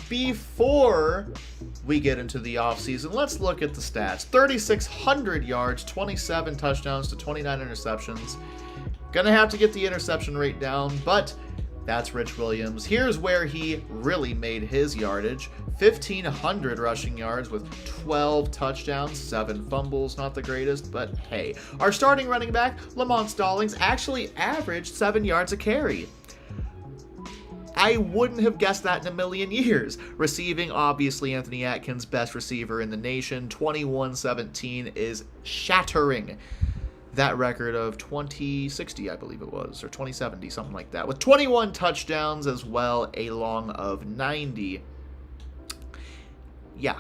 before we get into the offseason, let's look at the stats. 3,600 yards, 27 touchdowns to 29 interceptions. Gonna have to get the interception rate down, but that's Rich Williams. Here's where he really made his yardage. 1,500 rushing yards with 12 touchdowns, 7 fumbles. Not the greatest, but hey. Our starting running back, Lamont Stallings, actually averaged 7 yards a carry. I wouldn't have guessed that in a million years. Receiving, obviously, Anthony Atkins, best receiver in the nation. 21-17 is shattering that record of 2060, I believe it was, or 2070, something like that, with 21 touchdowns as well, a long of 90. Yeah.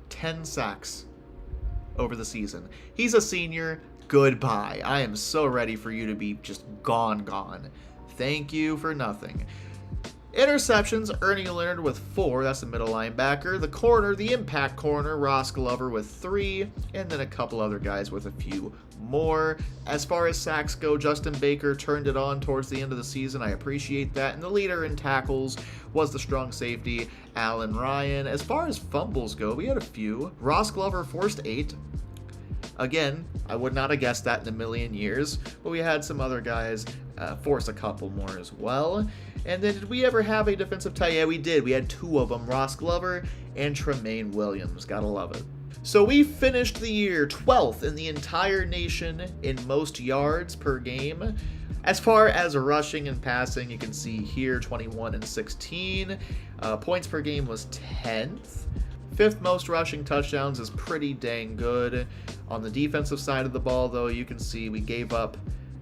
10 sacks over the season. He's a senior. Goodbye. I am so ready for you to be just gone. Thank you for nothing. Interceptions, Ernie Leonard with 4, that's the middle linebacker. The corner, the impact corner, Ross Glover with 3, and then a couple other guys with a few more. As far as sacks go, Justin Baker turned it on towards the end of the season. I appreciate that. And the leader in tackles was the strong safety, Allen Ryan. As far as fumbles go, we had a few. Ross Glover forced 8. Again, I would not have guessed that in a million years, but we had some other guys force a couple more as well. And then did we ever have a defensive tie? Yeah, we did. We had 2 of them, Ross Glover and Tremaine Williams. Gotta love it. So we finished the year 12th in the entire nation in most yards per game. As far as rushing and passing, you can see here 21 and 16. Points per game was 10th. 5th most rushing touchdowns is pretty dang good. On the defensive side of the ball, though, you can see we gave up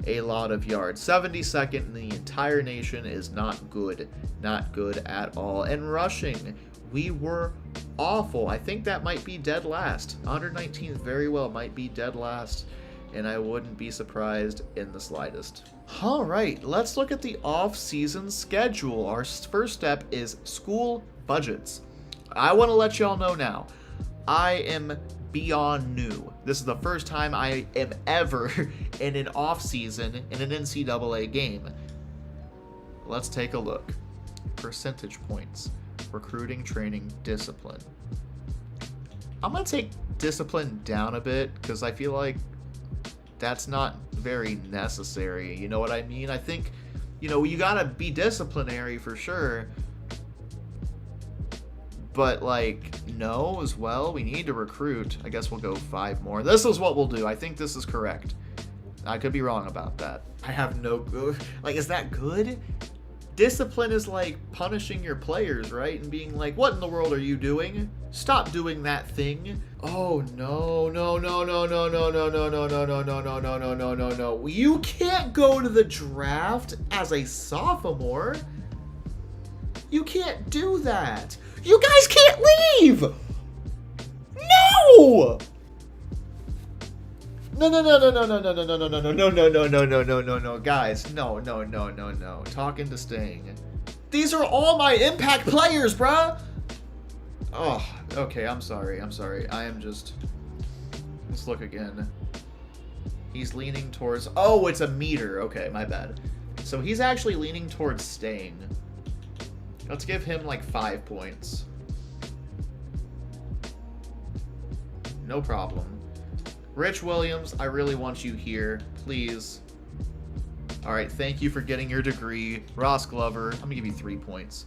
a lot of yards. 72nd in the entire nation is not good. Not good at all. And rushing, we were awful. I think that might be dead last. 119th very well might be dead last, and I wouldn't be surprised in the slightest. All right, let's look at the off-season schedule. Our first step is school budgets. I want to let y'all know now, I am beyond new. This is the first time I am ever in an off-season in an NCAA game. Let's take a look. Percentage points. Recruiting, training, discipline. I'm going to take discipline down a bit because I feel like that's not very necessary. You know what I mean? I think, you got to be disciplinary for sure. But, no, as well. We need to recruit. I guess we'll go 5 more. This is what we'll do. I think this is correct. I could be wrong about that. I have no... is that good? Discipline is like punishing your players, right? And being like, what in the world are you doing? Stop doing that thing. Oh, no. You can't go to the draft as a sophomore. You can't do that. You guys can't leave! No! No, guys. No. Talking to staying. These are all my impact players, bruh! Oh, okay, I'm sorry. I am just... Let's look again. He's leaning towards... Oh, it's a meter. Okay, my bad. So he's actually leaning towards staying. Let's give him 5 points. No problem. Rich Williams, I really want you here. Please. Alright, thank you for getting your degree. Ross Glover, I'm going to give you 3 points.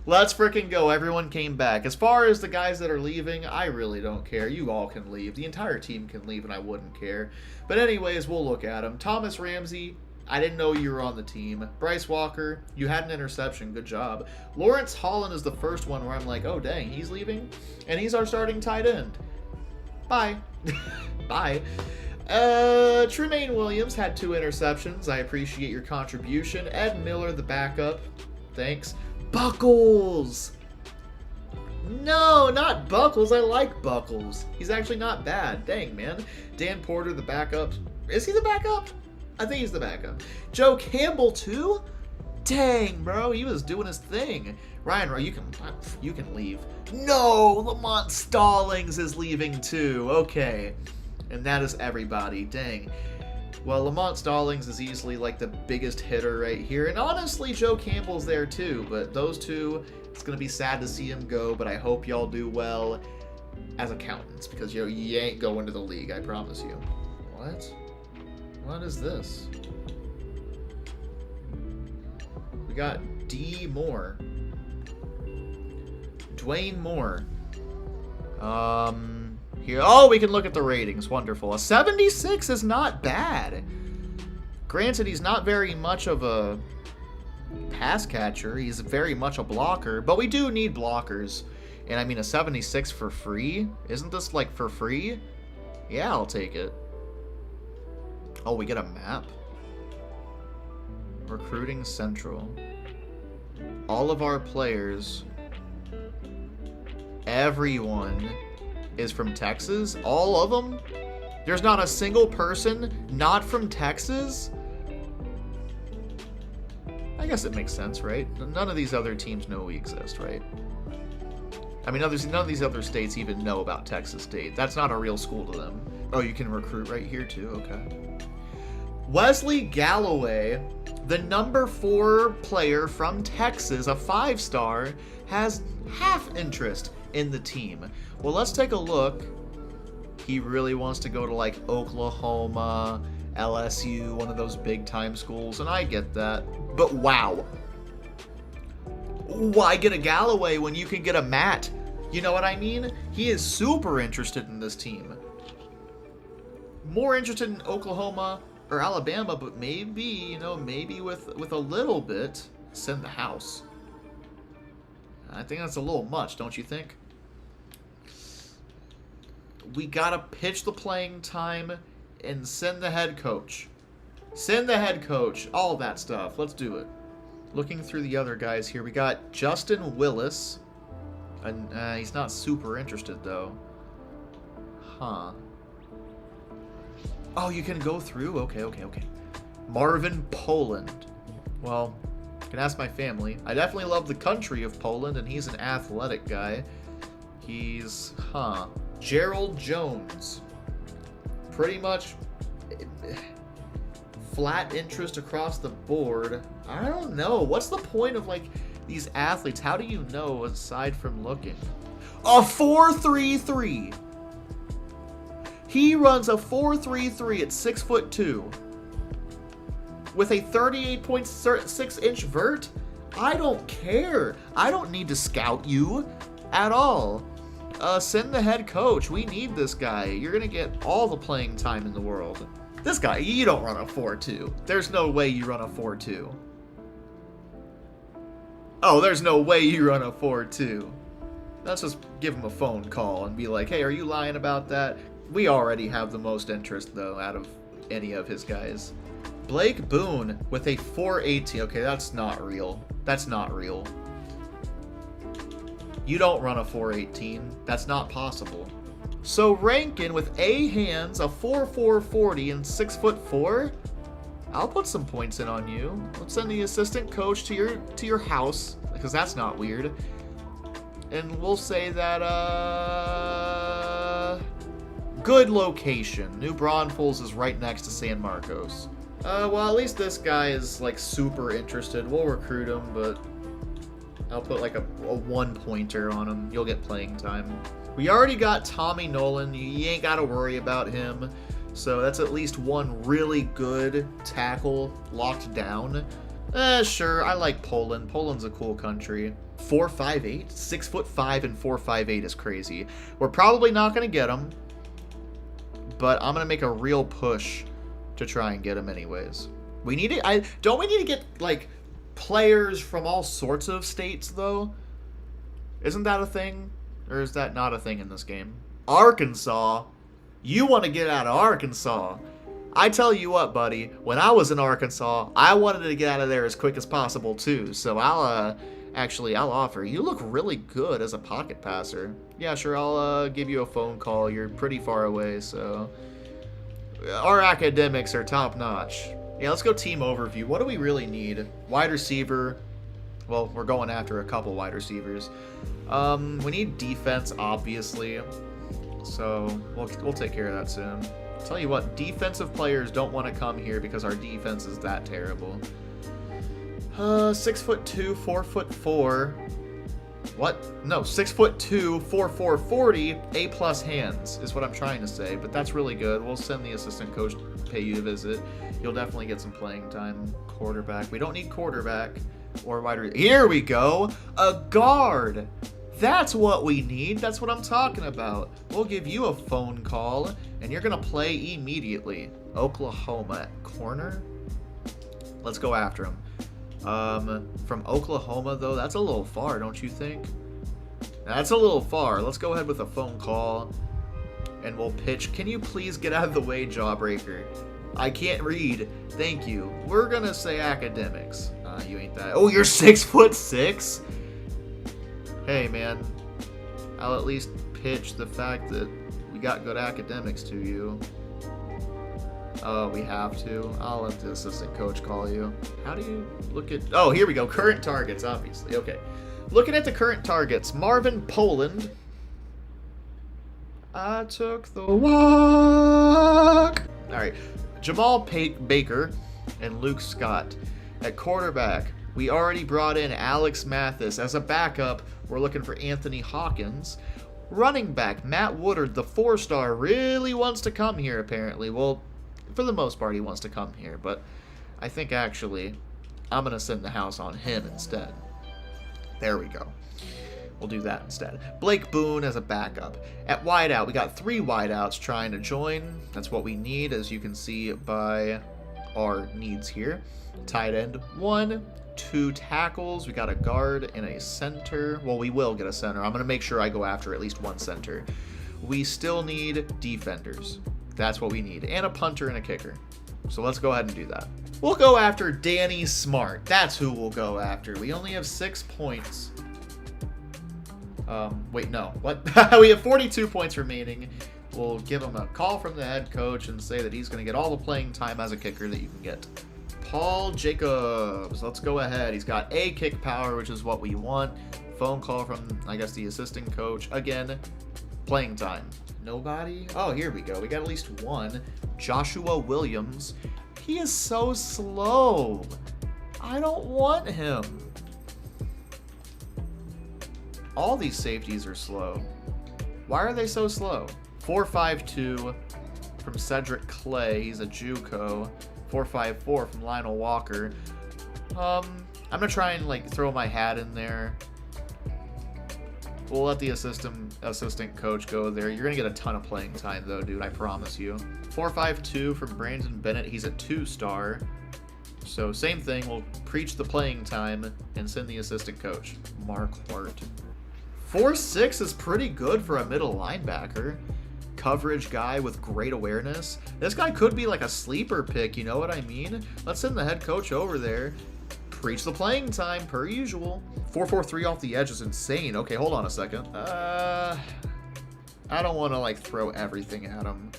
Let's frickin' go. Everyone came back. As far as the guys that are leaving, I really don't care. You all can leave. The entire team can leave and I wouldn't care. But anyways, we'll look at them. Thomas Ramsey, I didn't know you were on the team. Bryce Walker, you had an interception. Good job. Lawrence Holland is the first one where I'm like, oh, dang, he's leaving? And he's our starting tight end. Bye. Bye. Tremaine Williams had 2 interceptions. I appreciate your contribution. Ed Miller, the backup. Thanks. Buckles! No, not Buckles. I like Buckles. He's actually not bad. Dang, man. Dan Porter, the backup. Is he the backup? I think he's the backup. Joe Campbell, too? Dang, bro. He was doing his thing. Ryan, you can leave. No, Lamont Stallings is leaving, too. Okay. And that is everybody. Dang. Well, Lamont Stallings is easily like the biggest hitter right here. And honestly, Joe Campbell's there too. But those two, it's going to be sad to see him go. But I hope y'all do well as accountants. Because, you ain't going to the league, I promise you. What? What is this? We got D. Moore. Dwayne Moore. Here. Oh, we can look at the ratings. Wonderful. A 76 is not bad. Granted, he's not very much of a pass catcher. He's very much a blocker. But we do need blockers. And I mean, a 76 for free? Isn't this like for free? Yeah, I'll take it. Oh, we get a map. Recruiting Central. All of our players, everyone is from Texas. All of them? There's not a single person not from Texas? I guess it makes sense, right? None of these other teams know we exist, right? I mean, none of these other states even know about Texas State. That's not a real school to them. Oh, you can recruit right here too? Okay. Wesley Galloway, the number 4 player from Texas, a 5-star, has half interest in the team. Well, let's take a look. He really wants to go to like Oklahoma, LSU, one of those big time schools, and I get that. But wow. Why get a Galloway when you can get a Matt? You know what I mean? He is super interested in this team. More interested in Oklahoma or Alabama, but maybe, maybe with a little bit, send the house. I think that's a little much, don't you think? We gotta pitch the playing time and send the head coach. Send the head coach. All that stuff. Let's do it. Looking through the other guys here, we got Justin Willis. And he's not super interested, though. Huh. Oh, you can go through? Okay. Marvin Poland. Well, I can ask my family. I definitely love the country of Poland, and he's an athletic guy. He's, Gerald Jones. Pretty much flat interest across the board. I don't know. What's the point of, like, these athletes? How do you know aside from looking? A 4.33. He runs a 4.33 at 6'2" with a 38.6-inch vert. I don't care. I don't need to scout you at all. Send the head coach. We need this guy. You're gonna get all the playing time in the world. This guy, you don't run a 4.2. There's no way you run a 4.2. Oh, there's no way you run a 4.2. Let's just give him a phone call and be like, hey, are you lying about that? We already have the most interest, though, out of any of his guys. Blake Boone with a 4.18. Okay, that's not real. That's not real. You don't run a 4.18. That's not possible. So Rankin with A hands, a 4.40 and 6'4". I'll put some points in on you. Let's send the assistant coach to your house, because that's not weird. And we'll say that good location. New Braunfels is right next to San Marcos. Well, at least this guy is like super interested. We'll recruit him, but I'll put like a 1-pointer on him. You'll get playing time. We already got Tommy Nolan. You ain't got to worry about him. So that's at least one really good tackle locked down. Sure, I like Poland. Poland's a cool country. 4.58? 6'5" and 4.58 is crazy. We're probably not going to get him, but I'm going to make a real push to try and get him anyways. We need to, don't we need to get like players from all sorts of states though? Isn't that a thing? Or is that not a thing in this game? Arkansas? You want to get out of Arkansas? I tell you what, buddy, when I was in Arkansas, I wanted to get out of there as quick as possible too. So I'll offer. You look really good as a pocket passer. Yeah, sure, I'll give you a phone call. You're pretty far away, so our academics are top notch. Yeah, let's go team overview. What do we really need? Wide receiver. Well, we're going after a couple wide receivers. We need defense, obviously. So we'll take care of that soon. Tell you what, defensive players don't want to come here because our defense is that terrible. 6'2", 4'4". What? No, 6'2", 4'4", 40, A+ hands is what I'm trying to say. But that's really good. We'll send the assistant coach to pay you a visit. You'll definitely get some playing time. Quarterback. We don't need quarterback or wide receiver. Here we go. A guard. That's what we need. That's what I'm talking about. We'll give you a phone call, and you're going to play immediately. Oklahoma at corner. Let's go after him. From Oklahoma, though, that's a little far, don't you think? That's a little far. Let's go ahead with a phone call, and we'll pitch. Can you please get out of the way, Jawbreaker? I can't read. Thank you. We're going to say academics. You ain't that. Oh, you're 6'6"? Hey, man. I'll at least pitch the fact that we got good academics to you. Oh, we have to. I'll let the assistant coach call you. How do you look at... Oh, here we go. Current targets, obviously. Okay. Looking at the current targets. Marvin Poland. I took the walk. All right. Jamal Baker and Luke Scott. At quarterback, we already brought in Alex Mathis. As a backup, we're looking for Anthony Hawkins. Running back, Matt Woodard, the 4-star, really wants to come here, apparently. Well, for the most part, he wants to come here, but I think actually I'm going to send the house on him instead. There we go. We'll do that instead. Blake Boone as a backup. At wideout, we got 3 wideouts trying to join. That's what we need, as you can see by our needs here. Tight end 1, 2 tackles. We got a guard and a center. Well, we will get a center. I'm going to make sure I go after at least 1 center. We still need defenders. That's what we need. And a punter and a kicker. So let's go ahead and do that. We'll go after Danny Smart. That's who we'll go after. We only have 6 points. Wait, no. What? We have 42 points remaining. We'll give him a call from the head coach and say that he's going to get all the playing time as a kicker that you can get. Paul Jacobs. Let's go ahead. He's got a kick power, which is what we want. Phone call from, I guess, the assistant coach. Again, playing time. Nobody? Oh, here we go. We got at least 1. Joshua Williams. He is so slow. I don't want him. All these safeties are slow. Why are they so slow? 4.52 from Cedric Clay. He's a JUCO. 4.54 from Lionel Walker. I'm going to try and throw my hat in there. We'll let the assistant coach go there. You're going to get a ton of playing time, though, dude. I promise you. 4.52 from Brandon Bennett. He's a 2-star. So, same thing. We'll preach the playing time and send the assistant coach. Mark Hart. 4.6 is pretty good for a middle linebacker. Coverage guy with great awareness. This guy could be like a sleeper pick, you know what I mean? Let's send the head coach over there. Preach the playing time, per usual. 4.43 off the edge is insane. Okay, hold on a second. I don't want to throw everything at him,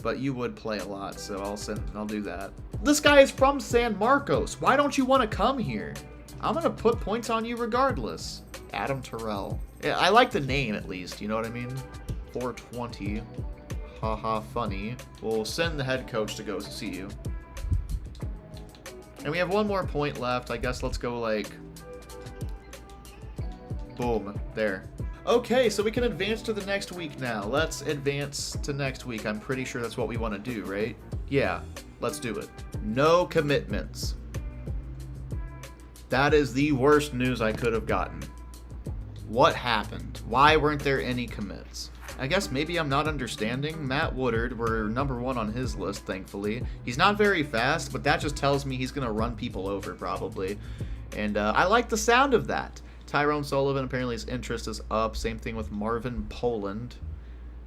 but you would play a lot, so I'll do that. This guy is from San Marcos. Why don't you want to come here? I'm gonna put points on you regardless. Adam Terrell. Yeah, I like the name at least. You know what I mean? 4.20. Haha, funny. We'll send the head coach to go see you. And we have 1 more point left. I guess let's go boom. There. Okay, so we can advance to the next week now. Let's advance to next week. I'm pretty sure that's what we want to do, right? Yeah, let's do it. No commitments. That is the worst news I could have gotten. What happened? Why weren't there any commits? I guess maybe I'm not understanding. Matt Woodard, we're number 1 on his list, thankfully. He's not very fast, but that just tells me he's going to run people over, probably. And I like the sound of that. Tyrone Sullivan, apparently his interest is up. Same thing with Marvin Poland.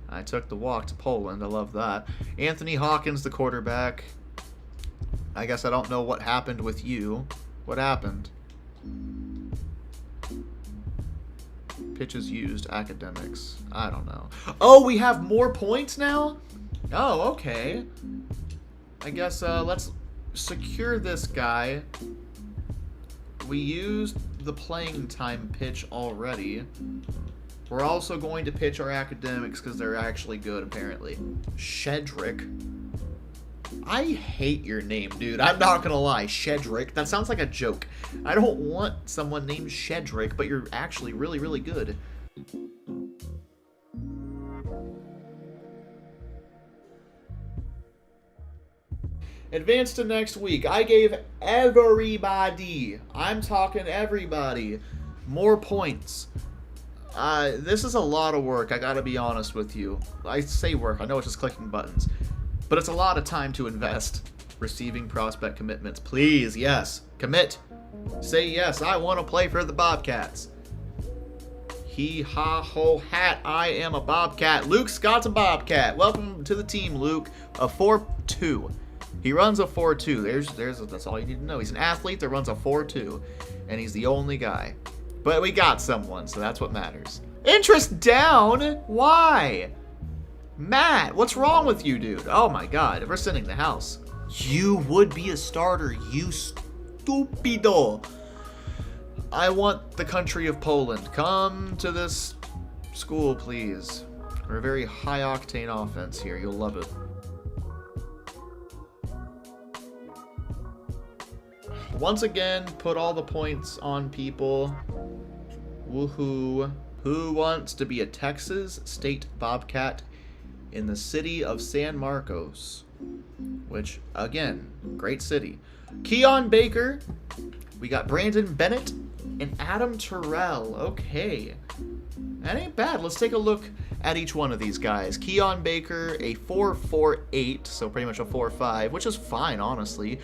I took the walk to Poland. I love that. Anthony Hawkins, the quarterback. I guess I don't know what happened with you. What happened? Pitches used, academics. I don't know. Oh, we have more points now? Oh, okay. I guess let's secure this guy. We used the playing time pitch already. We're also going to pitch our academics because they're actually good, apparently. Shedrick. I hate your name, dude. I'm not gonna lie. Shedrick. That sounds like a joke. I don't want someone named Shedrick, but you're actually really, really good. Advance to next week. I gave everybody, I'm talking everybody, more points. This is a lot of work, I gotta be honest with you. I say work, I know it's just clicking buttons. But it's a lot of time to invest. Receiving prospect commitments. Please, yes. Commit. Say yes, I want to play for the Bobcats. Hee ha ho hat, I am a Bobcat. Luke Scott's a Bobcat. Welcome to the team, Luke. A 4.2. He runs a 4.2. That's all you need to know. He's an athlete that runs a 4.2. And he's the only guy. But we got someone, so that's what matters. Interest down? Why? Matt, what's wrong with you, dude? Oh my god, we're sending the house. You would be a starter, you stupido. I want the country of Poland. Come to this school, please. We're a very high-octane offense here. You'll love it. Once again, put all the points on people. Woohoo. Who wants to be a Texas State Bobcat in the city of San Marcos? Which, again, great city. Keon Baker. We got Brandon Bennett and Adam Terrell. Okay. That ain't bad. Let's take a look at each one of these guys. Keon Baker, a 4.48, so pretty much a 4.5, which is fine, honestly.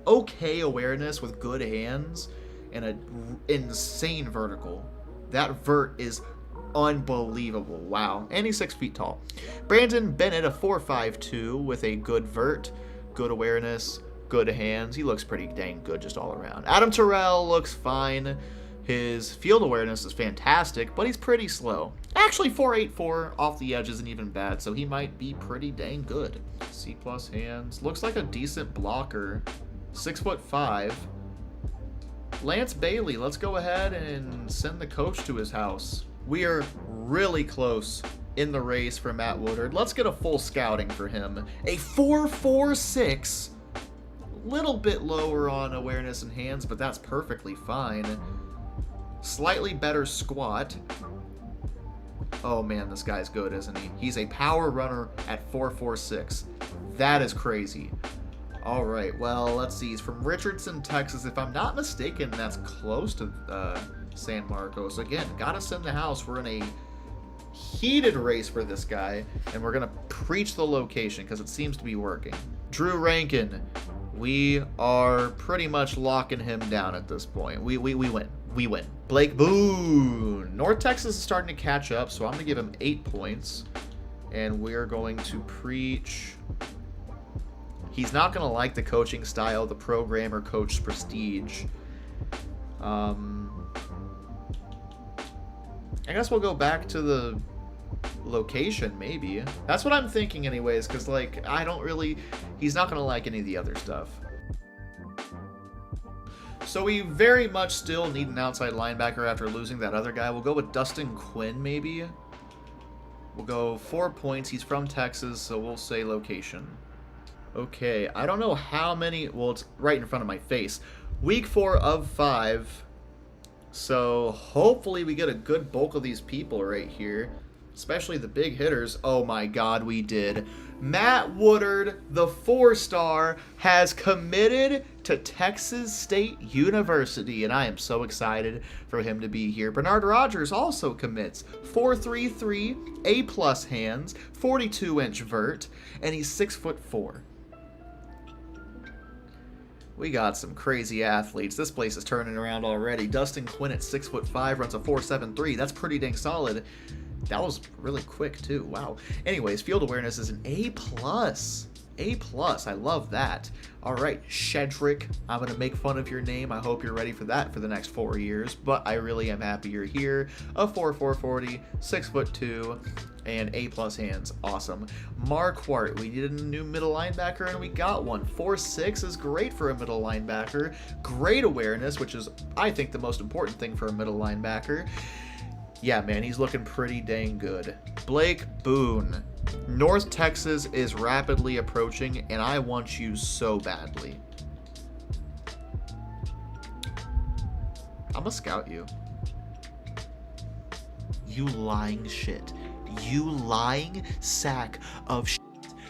Okay awareness with good hands and an insane vertical. That vert is unbelievable. Wow. And he's 6 feet tall. Brandon Bennett, a 4.52 with a good vert, good awareness, good hands. He looks pretty dang good just all around. Adam Terrell looks fine. His field awareness is fantastic, but he's pretty slow. Actually, 4.84 off the edge isn't even bad, so he might be pretty dang good. C+ hands. Looks like a decent blocker. 6'5". Lance Bailey, let's go ahead and send the coach to his house. We are really close in the race for Matt Woodard. Let's get a full scouting for him. A 4.46. Little bit lower on awareness and hands, but that's perfectly fine. Slightly better squat. Oh man, this guy's good, isn't he? He's a power runner at 4.46. That is crazy. All right, well, let's see. He's from Richardson, Texas. If I'm not mistaken, that's close to San Marcos. Again, gotta send the house. We're in a heated race for this guy, and we're gonna preach the location because it seems to be working. Drew Rankin. We are pretty much locking him down at this point. We win. We win. Blake Boone. North Texas is starting to catch up, so I'm gonna give him 8 points, and we're going to preach. He's not going to like the coaching style, the program, or coach prestige. I guess we'll go back to the location, maybe. That's what I'm thinking anyways, because, like, he's not going to like any of the other stuff. So we very much still need an outside linebacker after losing that other guy. We'll go with Dustin Quinn, maybe. We'll go 4 points. He's from Texas, so we'll say location. Okay, I don't know how many. Well, it's right in front of my face. Week 4 of 5. So hopefully we get a good bulk of these people right here, especially the big hitters. Oh my god, we did. Matt Woodard, the 4-star, has committed to Texas State University, and I am so excited for him to be here. Bernard Rogers also commits. 4.33, A+ hands, 42-inch vert, and he's 6'4". We got some crazy athletes. This place is turning around already. Dustin Quinn at 6'5", runs a 4.73. That's pretty dang solid. That was really quick, too. Wow. Anyways, field awareness is an A+. A+. I love that. All right, Shedrick, I'm going to make fun of your name. I hope you're ready for that for the next 4 years, but I really am happy you're here. A 4.40, 6'2", and A+ hands. Awesome. Marquardt, we needed a new middle linebacker, and we got one. 4.6 is great for a middle linebacker. Great awareness, which is, I think, the most important thing for a middle linebacker. Yeah, man, he's looking pretty dang good. Blake Boone. North Texas is rapidly approaching, and I want you so badly. I'm gonna scout you. You lying shit. You lying sack of shit.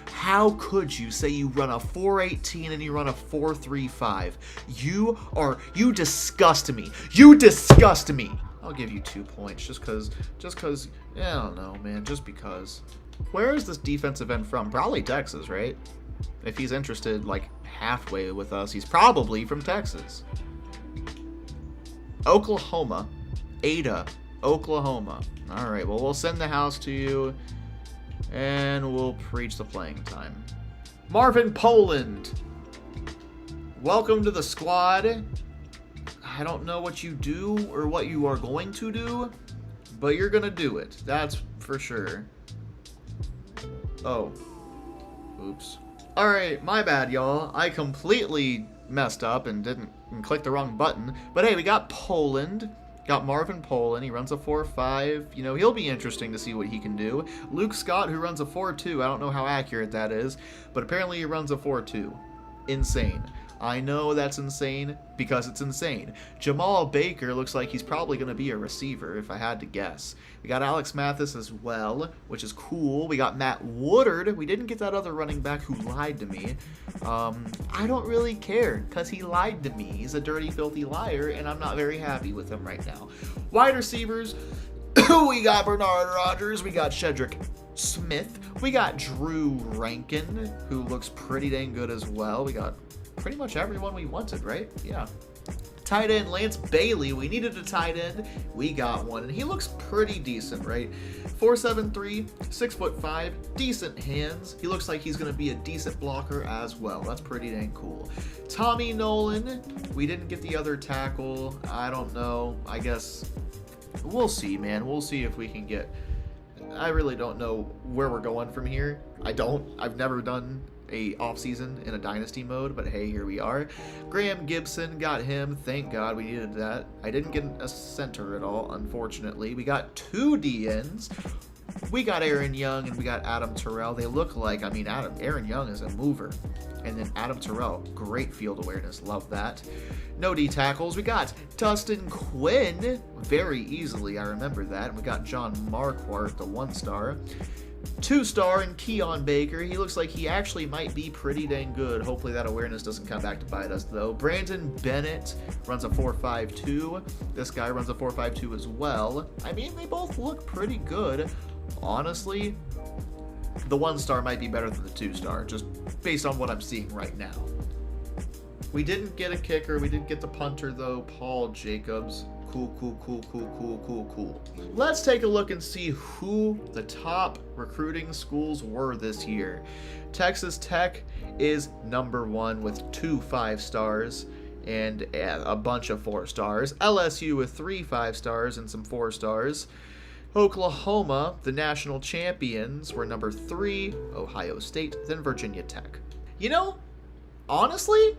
How could you say you run a 4.18 and you run a 4.35? You disgust me. You disgust me. I'll give you 2 points just cause, yeah, I don't know, man, just because. Where is this defensive end from? Probably Texas, right? If he's interested, like, halfway with us, he's probably from Texas. Oklahoma. Ada, Oklahoma. All right, well, we'll send the house to you, and we'll preach the playing time. Marvin Poland. Welcome to the squad. I don't know what you do or what you are going to do, but you're going to do it. That's for sure. Oh. Oops. All right, my bad, y'all. I completely messed up and clicked the wrong button. But hey, we got Poland. Got Marvin Poland. He runs a 4.5. You know, he'll be interesting to see what he can do. Luke Scott, who runs a 4.2. I don't know how accurate that is, but apparently he runs a 4.2. Insane. I know that's insane because it's insane. Jamal Baker looks like he's probably going to be a receiver, if I had to guess. We got Alex Mathis as well, which is cool. We got Matt Woodard. We didn't get that other running back who lied to me. I don't really care because he lied to me. He's a dirty, filthy liar, and I'm not very happy with him right now. Wide receivers, we got Bernard Rogers. We got Shedrick Smith. We got Drew Rankin, who looks pretty dang good as well. We got pretty much everyone we wanted, right? Yeah. Tight end, Lance Bailey. We needed a tight end. We got one, and he looks pretty decent, right? 4'7", 6'5", decent hands. He looks like he's going to be a decent blocker as well. That's pretty dang cool. Tommy Nolan. We didn't get the other tackle. I don't know. I guess we'll see, man. We'll see if we can get... I really don't know where we're going from here. I've never done a offseason in a dynasty mode, but hey, here we are. Graham Gibson, got him. Thank God we needed that. I didn't get a center at all, unfortunately. We got 2 DNs. We got Aaron Young and we got Adam Terrell. They look like, Aaron Young is a mover. And then Adam Terrell, great field awareness. Love that. No D tackles. We got Dustin Quinn very easily. I remember that. And we got John Marquardt, the 1-star. 2-star and Keon Baker. He looks like he actually might be pretty dang good. Hopefully that awareness doesn't come back to bite us, though. Brandon Bennett runs a 4.52. This guy runs a 4.52 as well. I mean, they both look pretty good. Honestly, the 1-star might be better than the 2-star, just based on what I'm seeing right now. We didn't get a kicker. We didn't get the punter, though. Paul Jacobs. Cool. Let's take a look and see who the top recruiting schools were this year. Texas Tech is number 1 with 2 5-stars and a bunch of 4-stars. LSU with 3 5-stars and some 4-stars. Oklahoma, the national champions, were number 3. Ohio State, then Virginia Tech. You know, honestly,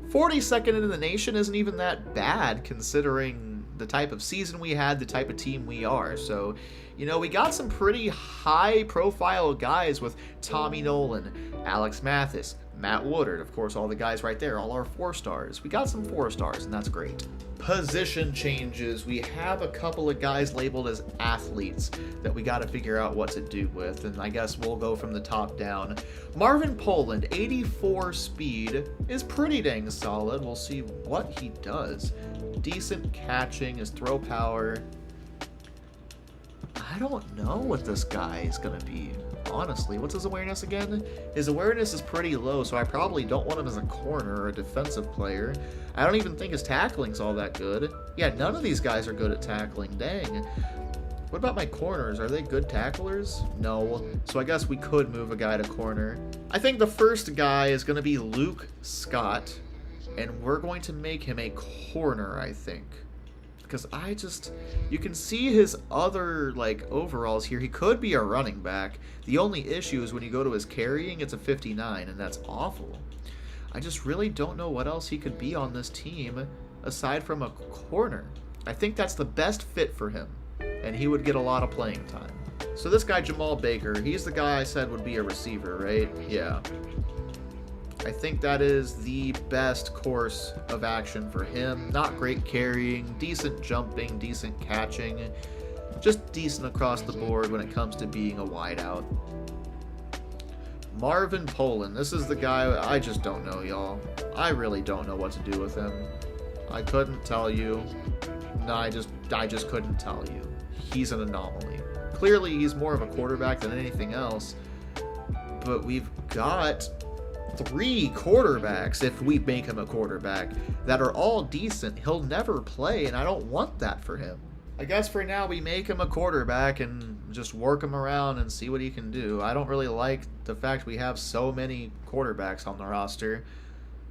42nd in the nation isn't even that bad considering the type of season we had, the type of team we are. So, you know, we got some pretty high-profile guys with Tommy Nolan, Alex Mathis, Matt Woodard, of course, all the guys right there, all our 4-stars. We got some 4-stars, and that's great. Position changes. We have a couple of guys labeled as athletes that we got to figure out what to do with, and I guess we'll go from the top down. Marvin Poland, 84 speed, is pretty dang solid. We'll see what he does. Decent catching, his throw power. I don't know what this guy is going to be, honestly. What's his awareness again? His awareness is pretty low, so I probably don't want him as a corner or a defensive player. I don't even think his tackling's all that good. Yeah, none of these guys are good at tackling. Dang. What about my corners? Are they good tacklers? No. So I guess we could move a guy to corner. I think the first guy is going to be Luke Scott, and we're going to make him a corner, I think. Because you can see his other, overalls here. He could be a running back. The only issue is when you go to his carrying, it's a 59, and that's awful. I just really don't know what else he could be on this team aside from a corner. I think that's the best fit for him. and he would get a lot of playing time. So this guy, Jamal Baker, he's the guy I said would be a receiver, right? Yeah. I think that is the best course of action for him. Not great carrying, decent jumping, decent catching. Just decent across the board when it comes to being a wideout. Marvin Poland. This is the guy I just don't know, y'all. I really don't know what to do with him. I couldn't tell you. No, I just couldn't tell you. He's an anomaly. Clearly, he's more of a quarterback than anything else. But we've got 3 quarterbacks, if we make him a quarterback, that are all decent. He'll never play, and I don't want that for him. I guess for now we make him a quarterback and just work him around and see what he can do. I don't really like the fact we have so many quarterbacks on the roster.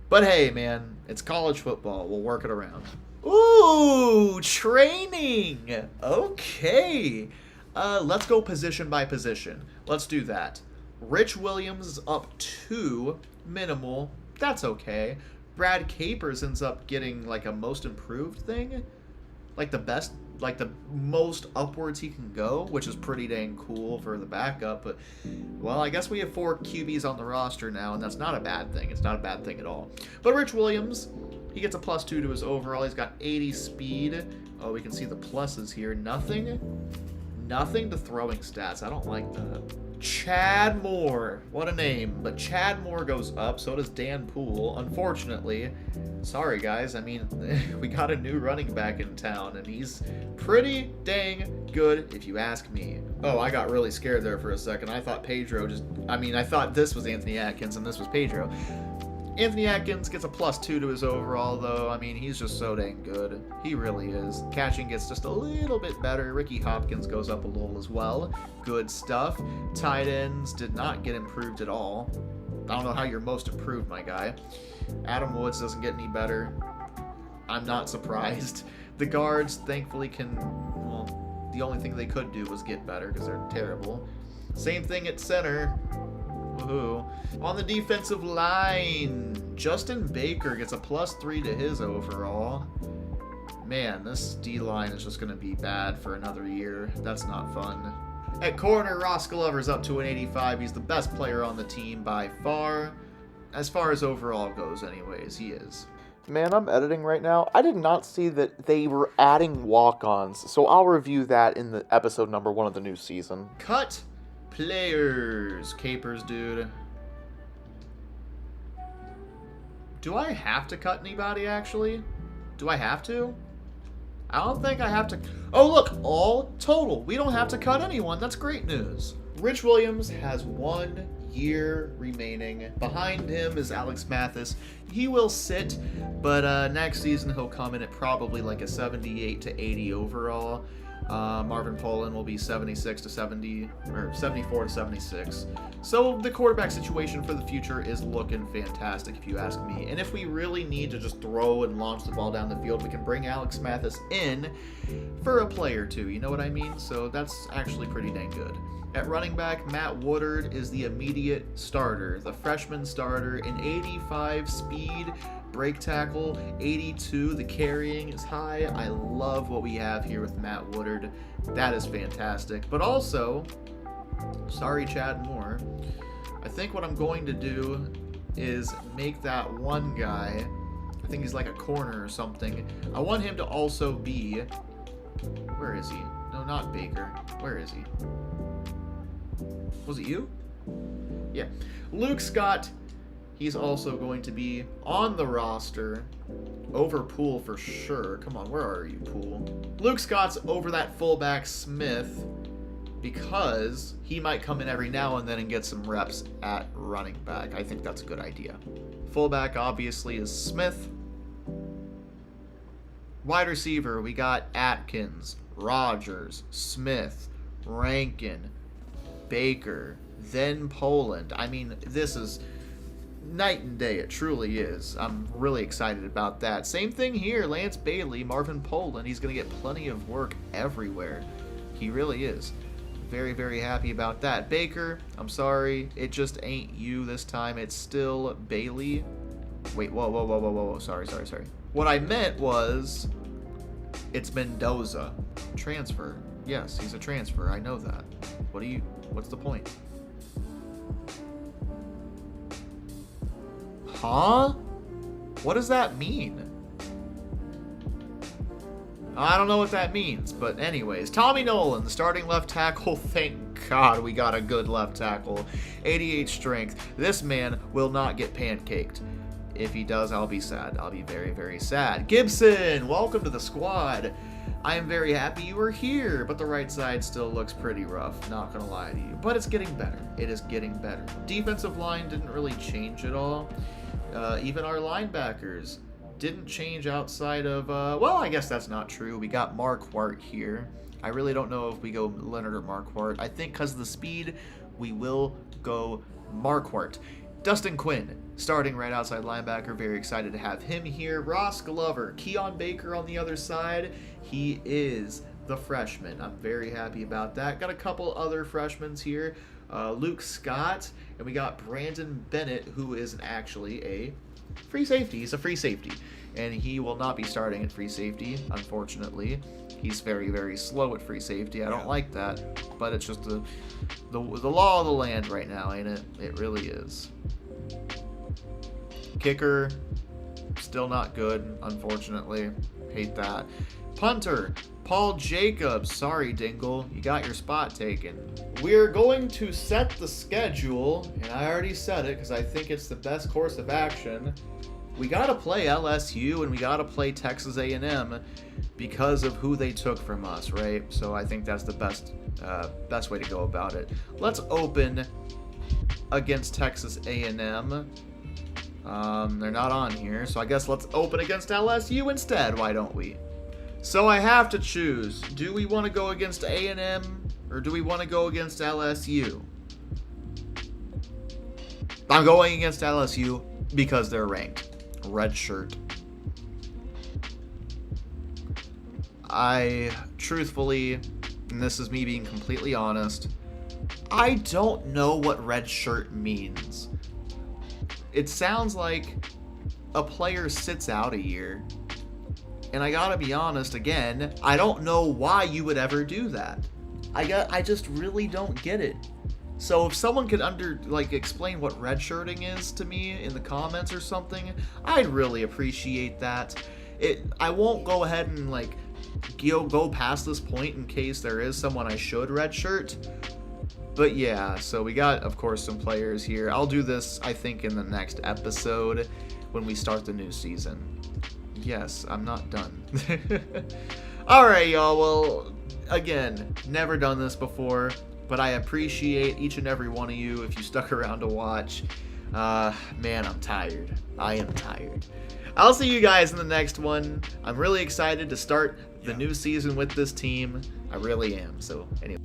But hey, man, it's college football. We'll work it around. Ooh, training. Okay. Let's go position by position. Let's do that. Rich Williams is up 2, minimal. That's okay. Brad Capers ends up getting like a most improved thing. Like the most upwards he can go, which is pretty dang cool for the backup. But, well, I guess we have 4 QBs on the roster now, and that's not a bad thing. It's not a bad thing at all. But Rich Williams, he gets a +2 to his overall. He's got 80 speed. Oh, we can see the pluses here. Nothing to throwing stats. I don't like that. Chad Moore. What a name. But Chad Moore goes up. So does Dan Poole. Unfortunately. Sorry, guys. I mean, we got a new running back in town, and he's pretty dang good, if you ask me. Oh, I got really scared there for a second. I thought Pedro I thought this was Anthony Atkins, and this was Pedro. Anthony Atkins gets a +2 to his overall, though. I mean, he's just so dang good. He really is. Catching gets just a little bit better. Ricky Hopkins goes up a little as well. Good stuff. Tight ends did not get improved at all. I don't know how you're most improved, my guy. Adam Woods doesn't get any better. I'm not surprised. The guards, thankfully, well, the only thing they could do was get better because they're terrible. Same thing at center. Woohoo. On the defensive line, Justin Baker gets a +3 to his overall. Man, this D-line is just going to be bad for another year. That's not fun. At corner, Ross Glover's up to an 85. He's the best player on the team by far. As far as overall goes, anyways, he is. Man, I'm editing right now. I did not see that they were adding walk-ons, so I'll review that in the episode number 1 of the new season. Cut players. Capers, dude. Do I have to cut anybody, actually? Do I have to? I don't think I have to. Oh, look, all total. We don't have to cut anyone. That's great news. Rich Williams has 1 year remaining. Behind him is Alex Mathis. He will sit, but next season he'll come in at probably like a 78 to 80 overall. Marvin Poland will be 76 to 70, or 74 to 76. So the quarterback situation for the future is looking fantastic, if you ask me. And if we really need to just throw and launch the ball down the field, we can bring Alex Mathis in for a play or 2. You know what I mean? So that's actually pretty dang good. At running back, Matt Woodard is the immediate starter, the freshman starter, an 85 speed, break tackle, 82. The carrying is high. I love what we have here with Matt Woodard. That is fantastic. But also, sorry, Chad Moore. I think what I'm going to do is make that one guy, I think he's like a corner or something. I want him to also be, where is he? No, not Baker. Where is he? Was it you? Yeah. Luke Scott, he's also going to be on the roster. Over Poole for sure. Come on, where are you, Poole? Luke Scott's over that fullback Smith because he might come in every now and then and get some reps at running back. I think that's a good idea. Fullback, obviously, is Smith. Wide receiver, we got Atkins, Rogers, Smith, Rankin, Baker, then Poland. I mean, this is night and day. It truly is. I'm really excited about that. Same thing here. Lance Bailey, Marvin Poland. He's going to get plenty of work everywhere. He really is. Very, very happy about that. Baker, I'm sorry. It just ain't you this time. It's still Bailey. Wait, whoa. Sorry. What I meant was it's Mendoza. Transfer. Yes, he's a transfer. I know that. What's the point? Huh? What does that mean? I don't know what that means, but anyways. Tommy Nolan, the starting left tackle. Thank God we got a good left tackle. 88 strength. This man will not get pancaked. If he does, I'll be sad. I'll be very, very sad. Gibson, welcome to the squad. I am very happy you are here, but the right side still looks pretty rough, not gonna lie to you. But it's getting better. It is getting better. Defensive line didn't really change at all. Even our linebackers didn't change outside of, well, I guess that's not true. We got Marquardt here. I really don't know if we go Leonard or Marquardt. I think because of the speed, we will go Marquardt. Dustin Quinn, starting right outside linebacker. Very excited to have him here. Ross Glover, Keon Baker on the other side. He is the freshman. I'm very happy about that. Got a couple other freshmen here. Luke Scott, and we got Brandon Bennett, who is actually a free safety. He's a free safety, and he will not be starting at free safety, unfortunately. He's very, very slow at free safety. I don't like that, but it's just the law of the land right now, ain't it? It really is. Kicker, still not good, unfortunately. Hate that. Punter, Paul Jacobs. Sorry, Dingle, you got your spot taken. We're going to set the schedule, and I already said it because I think it's the best course of action. We got to play LSU, and we got to play Texas A&M because of who they took from us, right? So I think that's the best way to go about it. Let's open against Texas A&M. They're not on here, so I guess let's open against LSU instead. Why don't we? So I have to choose. Do we want to go against A&M or do we want to go against LSU? I'm going against LSU because they're ranked. Red shirt. I truthfully, and this is me being completely honest, I don't know what red shirt means. It sounds like a player sits out a year. And I gotta be honest, again, I don't know why you would ever do that. I just really don't get it. So if someone could explain what red shirting is to me in the comments or something, I'd really appreciate that. I won't go ahead and go past this point in case there is someone I should redshirt. But yeah, so we got, of course, some players here. I'll do this, I think, in the next episode when we start the new season. Yes, I'm not done. Alright, y'all. Well, again, never done this before, but I appreciate each and every one of you if you stuck around to watch. Man, I'm tired. I am tired. I'll see you guys in the next one. I'm really excited to start the new season with this team. I really am. So, anyway.